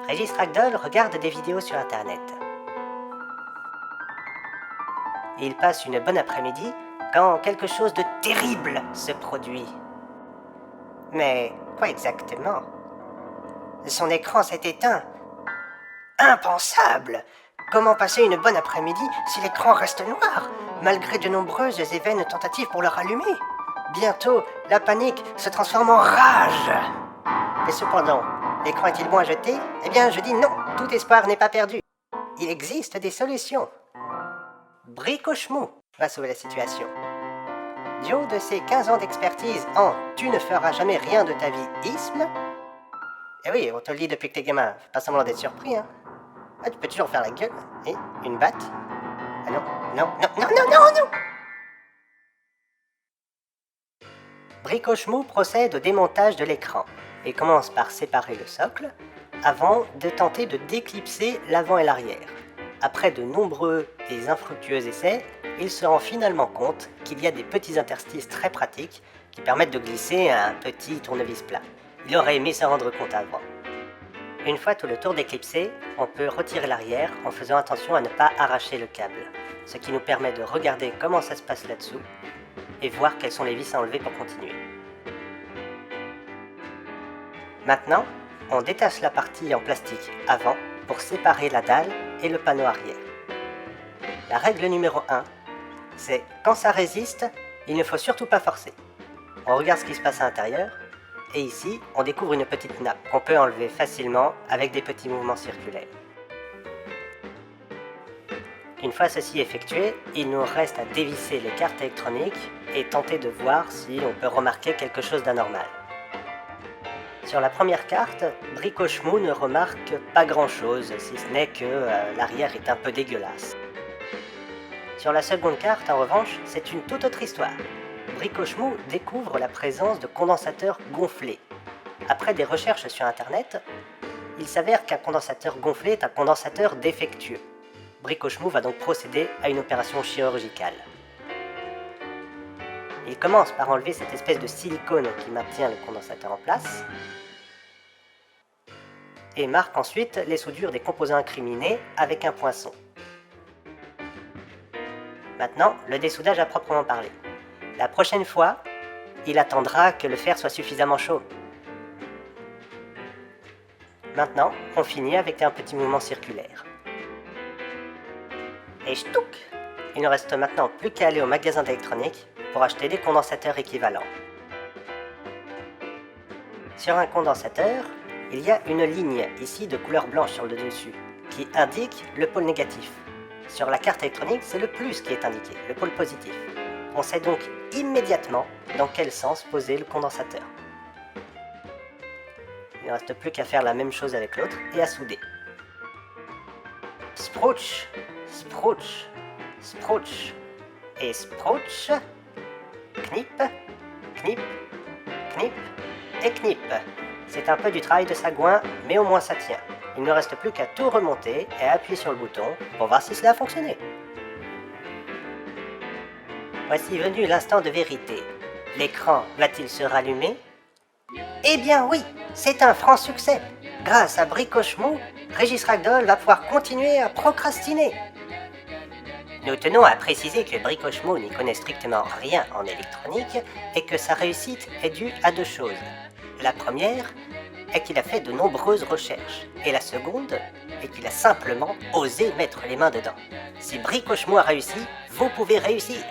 Régis Ragdoll regarde des vidéos sur internet. Il passe une bonne après-midi quand quelque chose de terrible se produit. Mais quoi exactement? Son écran s'est éteint. Impensable! Comment passer une bonne après-midi si l'écran reste noir, malgré de nombreuses et vaines tentatives pour le rallumer? Bientôt, la panique se transforme en rage. Mais cependant, l'écran est-il bon à jeter? Eh bien, je dis non, tout espoir n'est pas perdu. Il existe des solutions. Bricochemou va sauver la situation. Du haut de ses 15 ans d'expertise en « tu ne feras jamais rien de ta vie » isme. Eh oui, on te le dit depuis que t'es gamin, fais pas semblant d'être surpris, hein. Ah, tu peux toujours faire la gueule. Et une batte. Ah non, non, non, non, non, non, non. Bricochemou procède au démontage de l'écran et commence par séparer le socle avant de tenter de déclipser l'avant et l'arrière. Après de nombreux et infructueux essais, il se rend finalement compte qu'il y a des petits interstices très pratiques qui permettent de glisser un petit tournevis plat. Il aurait aimé s'en rendre compte avant. Une fois tout le tour déclipsé, on peut retirer l'arrière en faisant attention à ne pas arracher le câble, ce qui nous permet de regarder comment ça se passe là-dessous et voir quelles sont les vis à enlever pour continuer. Maintenant, on détache la partie en plastique avant pour séparer la dalle et le panneau arrière. La règle numéro 1, c'est quand ça résiste, il ne faut surtout pas forcer. On regarde ce qui se passe à l'intérieur, et ici, on découvre une petite nappe qu'on peut enlever facilement avec des petits mouvements circulaires. Une fois ceci effectué, il nous reste à dévisser les cartes électroniques et tenter de voir si on peut remarquer quelque chose d'anormal. Sur la première carte, Bricochemou ne remarque pas grand-chose, si ce n'est que l'arrière est un peu dégueulasse. Sur la seconde carte, en revanche, c'est une toute autre histoire. Bricochemou découvre la présence de condensateurs gonflés. Après des recherches sur internet, il s'avère qu'un condensateur gonflé est un condensateur défectueux. Bricochemou va donc procéder à une opération chirurgicale. Il commence par enlever cette espèce de silicone qui maintient le condensateur en place et marque ensuite les soudures des composants incriminés avec un poinçon. Maintenant, le dessoudage à proprement parler. La prochaine fois, il attendra que le fer soit suffisamment chaud. Maintenant, on finit avec un petit mouvement circulaire. Et ch'touk! Il ne reste maintenant plus qu'à aller au magasin d'électronique pour acheter des condensateurs équivalents. Sur un condensateur, il y a une ligne ici de couleur blanche sur le dessus qui indique le pôle négatif. Sur la carte électronique, c'est le plus qui est indiqué, le pôle positif. On sait donc immédiatement dans quel sens poser le condensateur. Il ne reste plus qu'à faire la même chose avec l'autre et à souder. Sprouch, sprouch, sprouch et sprouch. Knip, knip, knip et knip. C'est un peu du travail de sagouin, mais au moins ça tient. Il ne reste plus qu'à tout remonter et appuyer sur le bouton pour voir si cela a fonctionné. Voici venu l'instant de vérité. L'écran va-t-il se rallumer? Eh bien oui, c'est un franc succès. Grâce à Bricochemou, Régis Ragdoll va pouvoir continuer à procrastiner. Nous tenons à préciser que Bricochemou n'y connaît strictement rien en électronique et que sa réussite est due à deux choses. La première est qu'il a fait de nombreuses recherches et la seconde est qu'il a simplement osé mettre les mains dedans. Si Bricochemou a réussi, vous pouvez réussir.